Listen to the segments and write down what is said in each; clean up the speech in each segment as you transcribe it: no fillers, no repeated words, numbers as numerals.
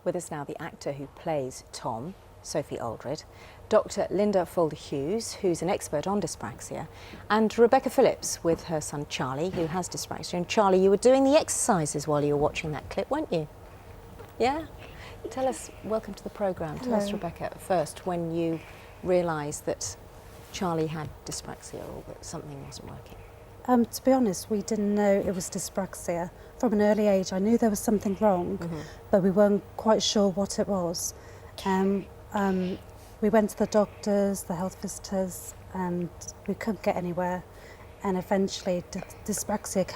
With us now, the actor who plays Tom, Sophie Aldred, Dr. Linda Folder-Hughes, who's an expert on dyspraxia, and Rebecca Phillips with her son Charlie, who has dyspraxia. And Charlie, you were doing the exercises while you were watching that clip, weren't you? Yeah? Tell us, welcome to the programme. Tell us, Rebecca, first, when you realised that Charlie had dyspraxia or that something wasn't working. To be honest, we didn't know it was dyspraxia. From an early age, I knew there was something wrong, but we weren't quite sure what it was. We went to the doctors, the health visitors, and we couldn't get anywhere. And eventually, dyspraxia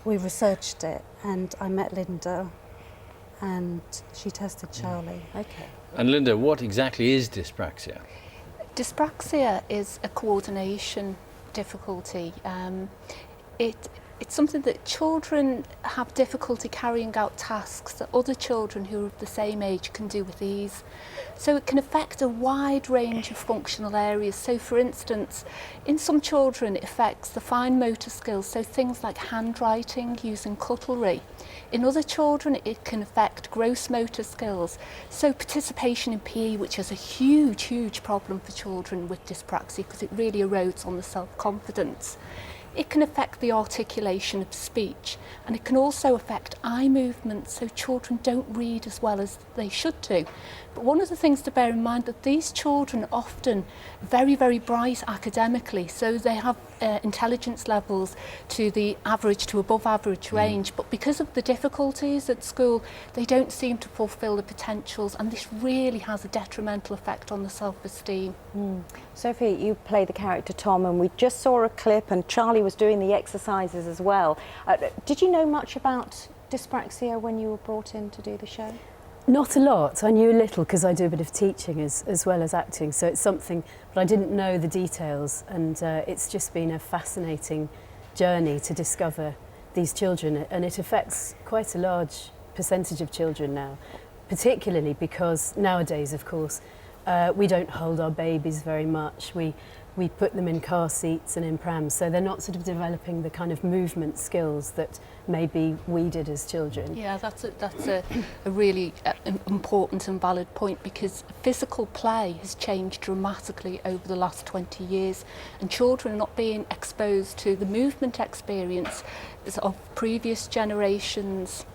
we researched it, and I met Linda, and she tested Charlie. Okay. And Linda, what exactly is dyspraxia? Dyspraxia is a coordination difficulty. It's something that children have difficulty carrying out tasks that other children who are of the same age can do with ease. So it can affect a wide range of functional areas. So for instance, in some children it affects the fine motor skills, so things like handwriting, using cutlery. In other children it can affect gross motor skills, so participation in PE, which is a huge problem for children with dyspraxia because it really erodes on the self-confidence. It can affect the articulation of speech, and it can also affect eye movement, so children don't read as well as they should do. But one of the things to bear in mind that these children are often very bright academically, so they have intelligence levels to the average to above average range, but because of the difficulties at school they don't seem to fulfil the potentials, and this really has a detrimental effect on the self-esteem. Sophie, you play the character Tom, and we just saw a clip and Charlie was doing the exercises as well. Did you know much about dyspraxia when you were brought in to do the show? Not a lot. I knew a little because I do a bit of teaching as well as acting, so it's something, but I didn't know the details, and it's just been a fascinating journey to discover these children, and it affects quite a large percentage of children now, particularly because nowadays, of course, we don't hold our babies very much. We put them in car seats and in prams, so they're not sort of developing the kind of movement skills that maybe we did as children. Yeah, that's a really important and valid point, because physical play has changed dramatically over the last 20 years, and children are not being exposed to the movement experience of previous generations.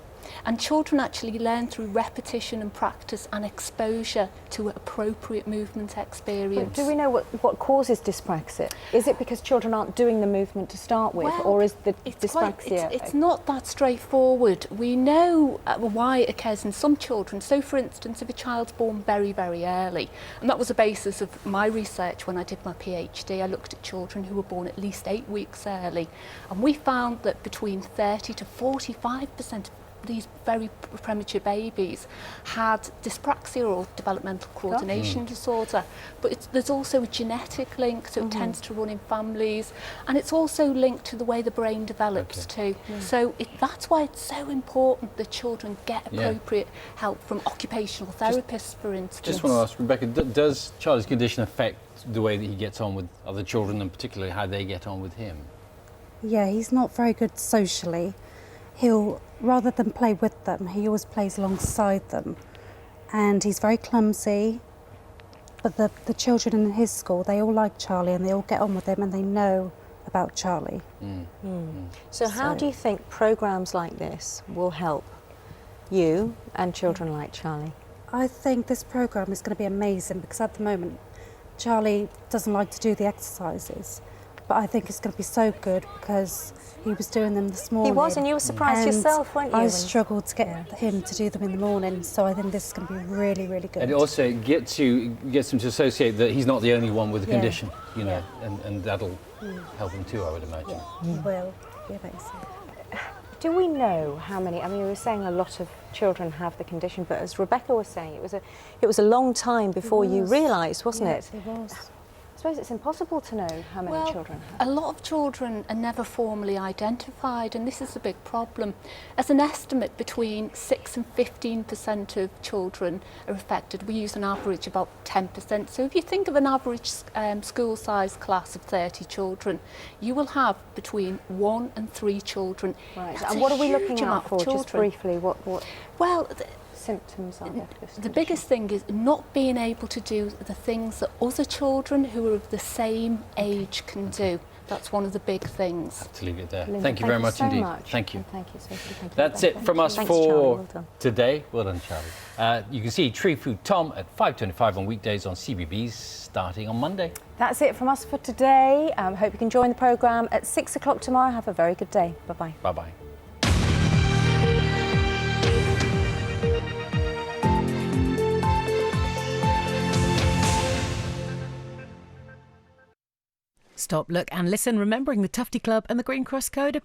And children actually learn through repetition and practice and exposure to appropriate movement experience. But do we know what causes dyspraxia? Is it because children aren't doing the movement to start with, or is the dyspraxia... It's not that straightforward. We know why it occurs in some children. So for instance, if a child's born very early, and that was the basis of my research when I did my PhD, I looked at children who were born at least 8 weeks early, and we found that between 30 to 45% these very premature babies had dyspraxia or developmental coordination disorder. But there's also a genetic link, so it tends to run in families, and it's also linked to the way the brain develops too. So that's why it's so important that children get appropriate help from occupational therapists, for instance. Just want to ask Rebecca, does Charlie's condition affect the way that he gets on with other children, and particularly how they get on with him? Yeah, he's not very good socially. He'll, rather than play with them, he always plays alongside them. And he's very clumsy. But the children in his school, they all like Charlie and they all get on with him and they know about Charlie. So how do you think programmes like this will help you and children like Charlie? I think this programme is going to be amazing, because at the moment Charlie doesn't like to do the exercises. But I think it's going to be so good because he was doing them this morning. He was, and you were surprised yourself, weren't you? I struggled to get him to do them in the morning, so I think this is going to be really good. And it also gets him to associate that he's not the only one with the condition, you know, and that'll help him too, I would imagine. He will. Be amazing. Do we know how many? I mean, we were saying a lot of children have the condition, but as Rebecca was saying, it was a long time before you realised, wasn't it? It was. suppose it's impossible to know how many children have. A lot of children are never formally identified, and this is a big problem. As an estimate, between 6 and 15% of children are affected. We use an average about 10%. So if you think of an average school size class of 30 children, you will have between 1 and 3 children. Right. That's And what a are we looking huge out amount for, of just children. briefly? What Well, symptoms are there? for this the condition? biggest thing is not being able to do the things that other children who are of the same age can do. That's one of the big things. Have to leave it there. Linda, Thank you very much so indeed. much. Thank you. And thank you, Sophie. Thank you, That's Rebecca. it from us Thanks, Charlie. for Well done. today. Well done, Charlie. You can see Tree Food Tom at 5:25 on weekdays on CBBS starting on Monday. That's it from us for today. Hope you can join the programme at 6 o'clock tomorrow. Have a very good day. Bye-bye. Bye-bye. Stop, look and listen, remembering the Tufty Club and the Green Cross Code.